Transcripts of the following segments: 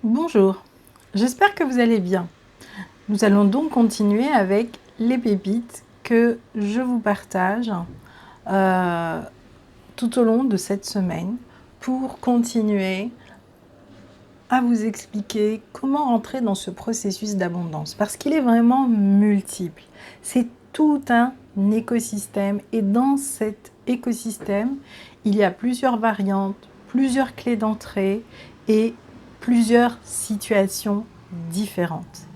Bonjour, j'espère que vous allez bien. Nous allons donc continuer avec les pépites que je vous partage euh, tout au long de cette semaine pour continuer à vous expliquer comment rentrer dans ce processus d'abondance parce qu'il est vraiment multiple. C'est tout un écosystème et dans cet écosystème, il y a plusieurs variantes, plusieurs clés d'entrée et plusieurs situations différentes.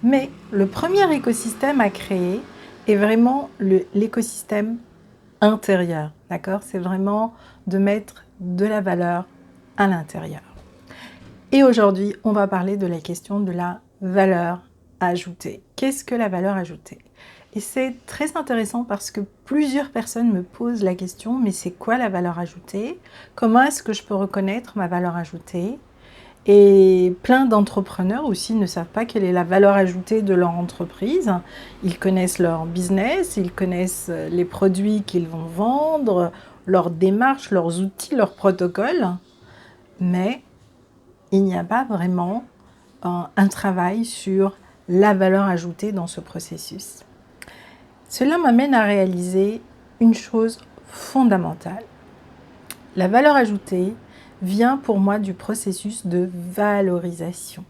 Mais le premier écosystème à créer est vraiment l'écosystème intérieur, d'accord? C'est vraiment de mettre de la valeur à l'intérieur. Et aujourd'hui, on va parler de la question de la valeur ajoutée. Qu'est-ce que la valeur ajoutée? Et c'est très intéressant parce que plusieurs personnes me posent la question, mais c'est quoi la valeur ajoutée? Comment est-ce que je peux reconnaître ma valeur ajoutée? Et plein d'entrepreneurs aussi ne savent pas quelle est la valeur ajoutée de leur entreprise. Ils connaissent leur business, ils connaissent les produits qu'ils vont vendre, leurs démarches, leurs outils, leurs protocoles, mais il n'y a pas vraiment un travail sur la valeur ajoutée dans ce processus. Cela m'amène à réaliser une chose fondamentale. La valeur ajoutée vient pour moi du processus de valorisation.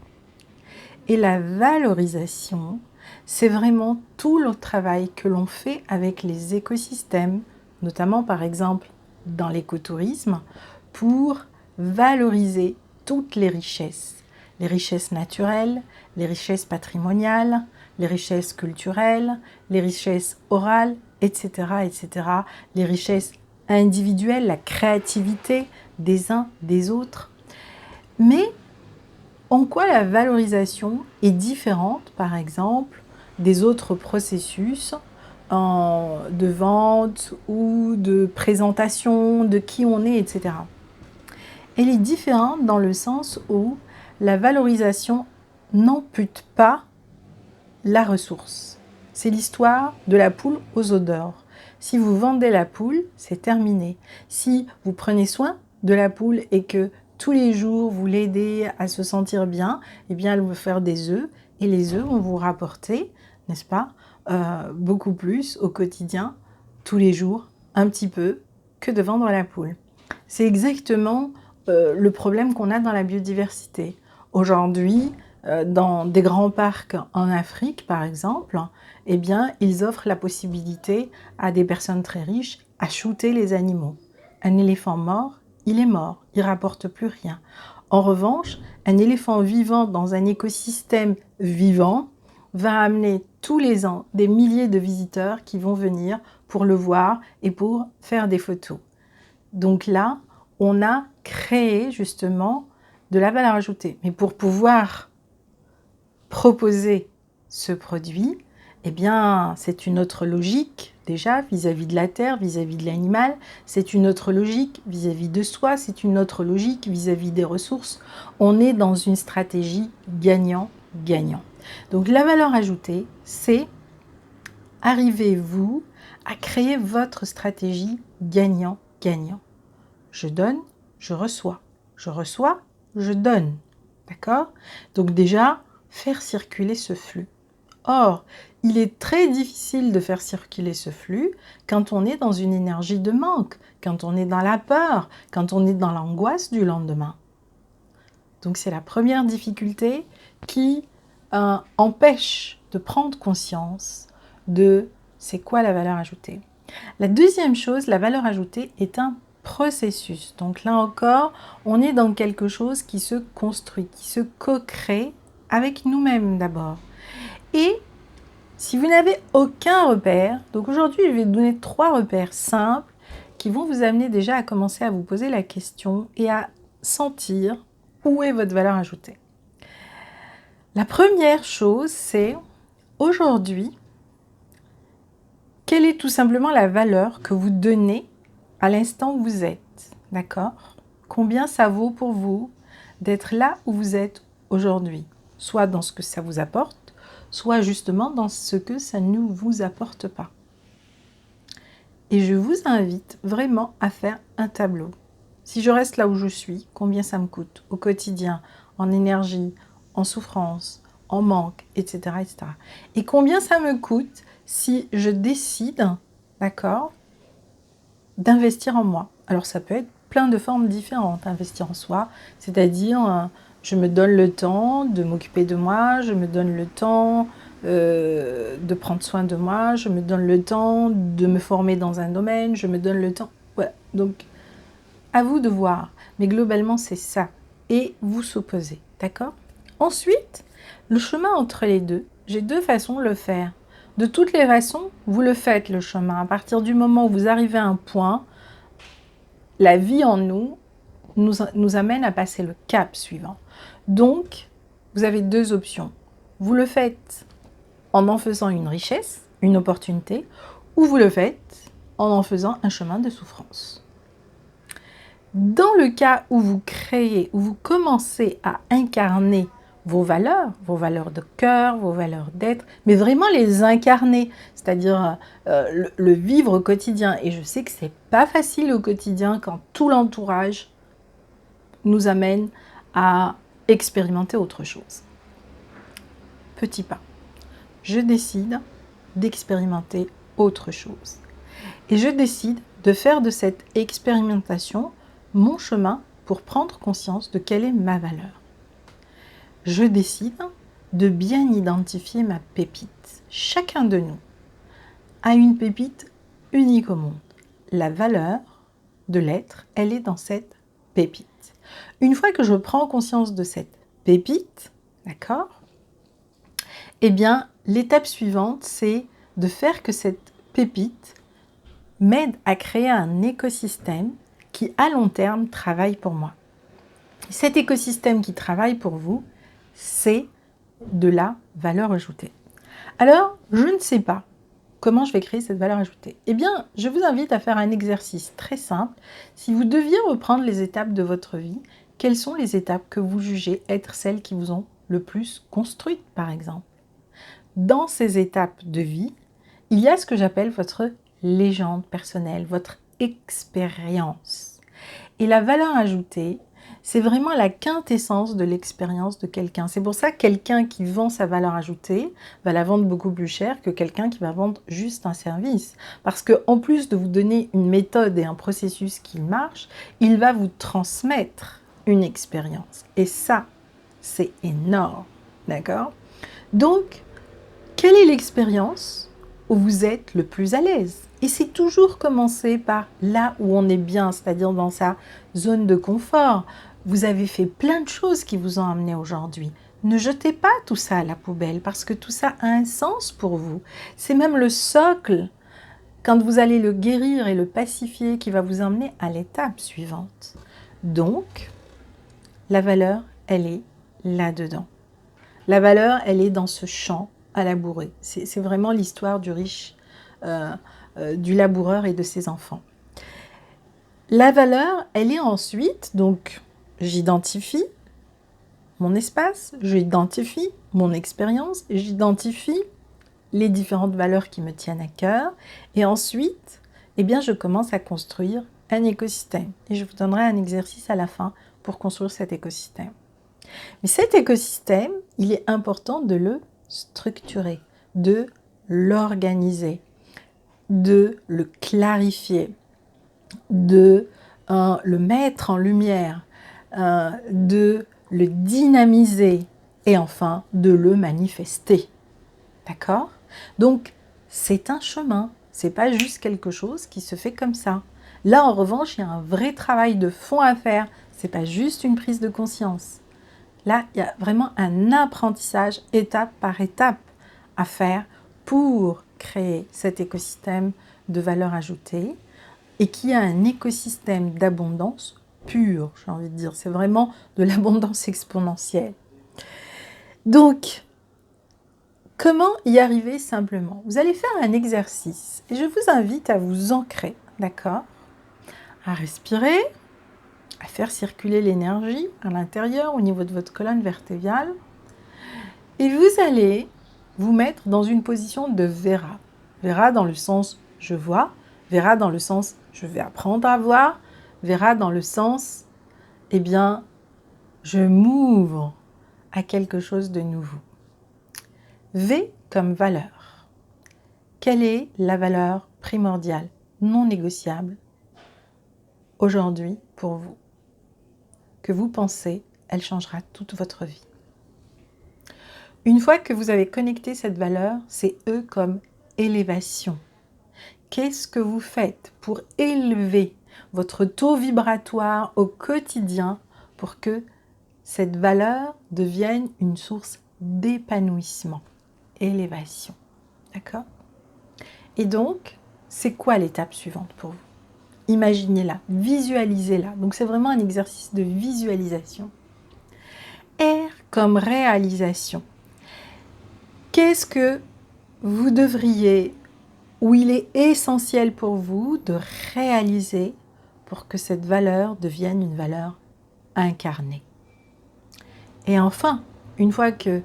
Et la valorisation, c'est vraiment tout le travail que l'on fait avec les écosystèmes, notamment par exemple dans l'écotourisme, pour valoriser toutes les richesses naturelles, les richesses patrimoniales, les richesses culturelles, les richesses orales, etc., etc., les richesses individuelles, la créativité des uns des autres. Mais en quoi la valorisation est différente, par exemple, des autres processus de vente ou de présentation de qui on est, etc. Elle est différente dans le sens où la valorisation n'ampute pas la ressource. C'est l'histoire de la poule aux œufs d'or. Si vous vendez la poule, c'est terminé. Si vous prenez soin de la poule et que tous les jours vous l'aidez à se sentir bien, eh bien elle va faire des œufs et les œufs vont vous rapporter, n'est-ce pas, beaucoup plus au quotidien, tous les jours, un petit peu, que de vendre la poule. C'est exactement le problème qu'on a dans la biodiversité. Aujourd'hui, dans des grands parcs en Afrique, par exemple, eh bien, ils offrent la possibilité à des personnes très riches à shooter les animaux. Un éléphant mort, il est mort, il ne rapporte plus rien. En revanche, un éléphant vivant dans un écosystème vivant va amener tous les ans des milliers de visiteurs qui vont venir pour le voir et pour faire des photos. Donc là, on a créé justement de la valeur ajoutée. Mais pour pouvoir proposer ce produit, eh bien, c'est une autre logique déjà vis-à-vis de la terre, vis-à-vis de l'animal, c'est une autre logique vis-à-vis de soi, c'est une autre logique vis-à-vis des ressources. On est dans une stratégie gagnant-gagnant. Donc la valeur ajoutée, c'est arrivez-vous à créer votre stratégie gagnant-gagnant. Je donne, je reçois. Je reçois, je donne. D'accord? Donc déjà, faire circuler ce flux. Or, il est très difficile de faire circuler ce flux quand on est dans une énergie de manque, quand on est dans la peur, quand on est dans l'angoisse du lendemain. Donc c'est la première difficulté qui empêche de prendre conscience de c'est quoi la valeur ajoutée. La deuxième chose, la valeur ajoutée est un processus. Donc là encore, on est dans quelque chose qui se construit, qui se co-crée avec nous-mêmes d'abord. Et si vous n'avez aucun repère, donc aujourd'hui je vais vous donner 3 repères simples qui vont vous amener déjà à commencer à vous poser la question et à sentir où est votre valeur ajoutée. La première chose, c'est aujourd'hui, quelle est tout simplement la valeur que vous donnez à l'instant où vous êtes, d'accord? Combien ça vaut pour vous d'être là où vous êtes aujourd'hui, soit dans ce que ça vous apporte, soit justement dans ce que ça ne vous apporte pas. Et je vous invite vraiment à faire un tableau. Si je reste là où je suis, combien ça me coûte au quotidien en énergie, en souffrance, en manque, etc., etc. Et combien ça me coûte si je décide, d'accord, d'investir en moi. Alors ça peut être plein de formes différentes, investir en soi, c'est-à-dire je me donne le temps de m'occuper de moi, je me donne le temps de prendre soin de moi, je me donne le temps de me former dans un domaine, je me donne le temps. Voilà. Donc, à vous de voir. Mais globalement, c'est ça. Et vous s'opposez, d'accord? Ensuite, le chemin entre les deux, j'ai deux façons de le faire. De toutes les façons, vous le faites, le chemin. À partir du moment où vous arrivez à un point, la vie en nous amène à passer le cap suivant. Donc, vous avez deux options. Vous le faites en faisant une richesse, une opportunité, ou vous le faites en faisant un chemin de souffrance. Dans le cas où vous créez, où vous commencez à incarner vos valeurs de cœur, vos valeurs d'être, mais vraiment les incarner, c'est-à-dire le vivre au quotidien. Et je sais que c'est pas facile au quotidien quand tout l'entourage nous amène à expérimenter autre chose. Petit pas. Je décide d'expérimenter autre chose. Et je décide de faire de cette expérimentation mon chemin pour prendre conscience de quelle est ma valeur. Je décide de bien identifier ma pépite. Chacun de nous a une pépite unique au monde. La valeur de l'être, elle est dans cette pépite. Une fois que je prends conscience de cette pépite, d'accord, eh bien, l'étape suivante, c'est de faire que cette pépite m'aide à créer un écosystème qui, à long terme, travaille pour moi. Cet écosystème qui travaille pour vous, c'est de la valeur ajoutée. Alors, je ne sais pas comment je vais créer cette valeur ajoutée. Eh bien, je vous invite à faire un exercice très simple. Si vous deviez reprendre les étapes de votre vie, quelles sont les étapes que vous jugez être celles qui vous ont le plus construite, par exemple? Dans ces étapes de vie, il y a ce que j'appelle votre légende personnelle, votre expérience. Et la valeur ajoutée, c'est vraiment la quintessence de l'expérience de quelqu'un. C'est pour ça que quelqu'un qui vend sa valeur ajoutée va la vendre beaucoup plus cher que quelqu'un qui va vendre juste un service. Parce qu'en plus de vous donner une méthode et un processus qui marche, il va vous transmettre une expérience. Et ça, c'est énorme. D'accord? Donc, quelle est l'expérience où vous êtes le plus à l'aise? Et c'est toujours commencer par là où on est bien, c'est-à-dire dans sa zone de confort. Vous avez fait plein de choses qui vous ont amené aujourd'hui. Ne jetez pas tout ça à la poubelle parce que tout ça a un sens pour vous. C'est même le socle, quand vous allez le guérir et le pacifier, qui va vous emmener à l'étape suivante. Donc, la valeur, elle est là-dedans. La valeur, elle est dans ce champ à labourer. C'est vraiment l'histoire du riche, du laboureur et de ses enfants. La valeur, elle est ensuite, donc j'identifie mon espace, j'identifie mon expérience, j'identifie les différentes valeurs qui me tiennent à cœur et ensuite, eh bien, je commence à construire un écosystème. Et je vous donnerai un exercice à la fin pour construire cet écosystème. Mais cet écosystème, il est important de le structurer, de l'organiser, de le clarifier, de le mettre en lumière, de le dynamiser et enfin de le manifester. D'accord? Donc, c'est un chemin, c'est pas juste quelque chose qui se fait comme ça. Là, en revanche, il y a un vrai travail de fond à faire, c'est pas juste une prise de conscience. Là, il y a vraiment un apprentissage étape par étape à faire pour créer cet écosystème de valeur ajoutée et qui a un écosystème d'abondance pure, j'ai envie de dire. C'est vraiment de l'abondance exponentielle. Donc, comment y arriver simplement? Vous allez faire un exercice et je vous invite à vous ancrer, d'accord? À respirer, à faire circuler l'énergie à l'intérieur, au niveau de votre colonne vertébrale. Et vous allez vous mettre dans une position de Vera. Vera dans le sens je vois, Vera dans le sens je vais apprendre à voir, Vera dans le sens, eh bien, Je m'ouvre à quelque chose de nouveau. V comme valeur. Quelle est la valeur primordiale, non négociable, aujourd'hui pour vous? Que vous pensez, elle changera toute votre vie. Une fois que vous avez connecté cette valeur, c'est E comme élévation. Qu'est-ce que vous faites pour élever votre taux vibratoire au quotidien pour que cette valeur devienne une source d'épanouissement, élévation. D'accord? Et donc, c'est quoi l'étape suivante pour vous? Imaginez-la, visualisez-la. Donc, c'est vraiment un exercice de visualisation. R comme réalisation. Qu'est-ce que vous devriez, ou il est essentiel pour vous de réaliser pour que cette valeur devienne une valeur incarnée? Et enfin, une fois que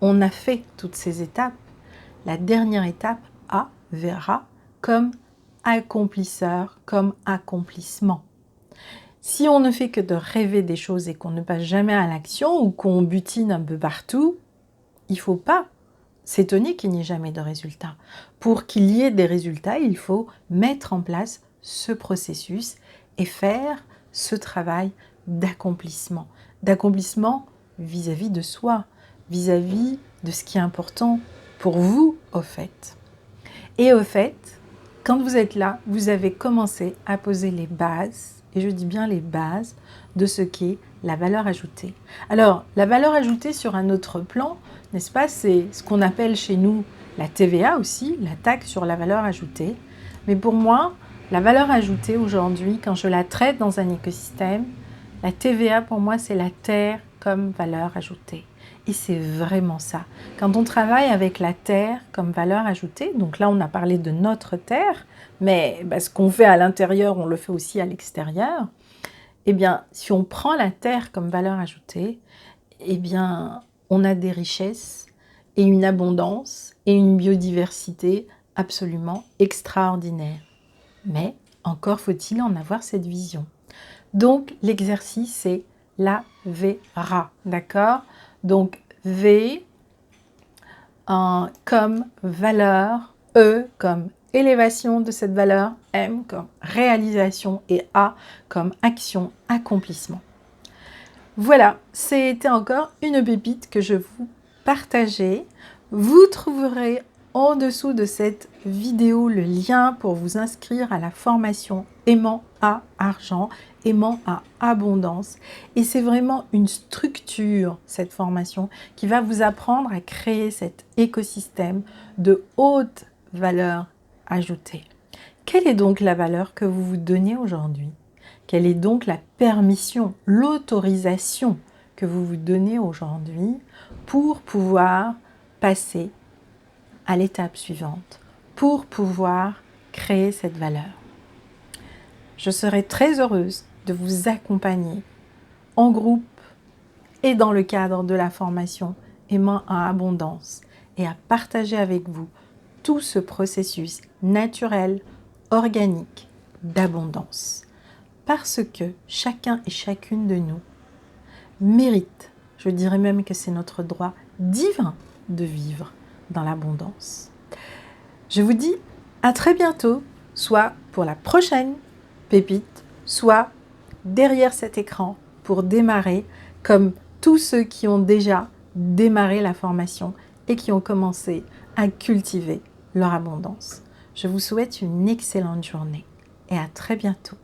on a fait toutes ces étapes, la dernière étape, A, verra comme accomplisseur, comme accomplissement. Si on ne fait que de rêver des choses et qu'on ne passe jamais à l'action ou qu'on butine un peu partout, il ne faut pas s'étonner qu'il n'y ait jamais de résultats. Pour qu'il y ait des résultats, il faut mettre en place ce processus et faire ce travail d'accomplissement. D'accomplissement vis-à-vis de soi, vis-à-vis de ce qui est important pour vous, au fait. Et au fait, quand vous êtes là, vous avez commencé à poser les bases, et je dis bien les bases, de ce qu'est la valeur ajoutée. Alors, la valeur ajoutée sur un autre plan, n'est-ce pas, c'est ce qu'on appelle chez nous la TVA aussi, la taxe sur la valeur ajoutée. Mais pour moi, la valeur ajoutée aujourd'hui, quand je la traite dans un écosystème, la TVA pour moi, c'est la terre comme valeur ajoutée. Et c'est vraiment ça. Quand on travaille avec la terre comme valeur ajoutée, donc là on a parlé de notre terre, mais ce qu'on fait à l'intérieur, on le fait aussi à l'extérieur. Eh bien, si on prend la terre comme valeur ajoutée, eh bien, on a des richesses et une abondance et une biodiversité absolument extraordinaire. Mais encore faut-il en avoir cette vision. Donc, l'exercice, c'est la verra, d'accord? Donc, V comme valeur, E comme élévation de cette valeur, M comme réalisation et A comme action, accomplissement. Voilà, c'était encore une pépite que je vous partageais. Vous trouverez en dessous de cette vidéo le lien pour vous inscrire à la formation Aimant à argent, aimant à abondance. Et c'est vraiment une structure, cette formation, qui va vous apprendre à créer cet écosystème de haute valeur ajoutée. Quelle est donc la valeur que vous vous donnez aujourd'hui? Quelle est donc la permission, l'autorisation que vous vous donnez aujourd'hui pour pouvoir passer à l'étape suivante, pour pouvoir créer cette valeur? Je serai très heureuse de vous accompagner en groupe et dans le cadre de la formation Aimant à abondance et à partager avec vous tout ce processus naturel, organique d'abondance. Parce que chacun et chacune de nous mérite, je dirais même que c'est notre droit divin de vivre dans l'abondance. Je vous dis à très bientôt, soit pour la prochaine pépite, soit derrière cet écran pour démarrer comme tous ceux qui ont déjà démarré la formation et qui ont commencé à cultiver leur abondance. Je vous souhaite une excellente journée et à très bientôt.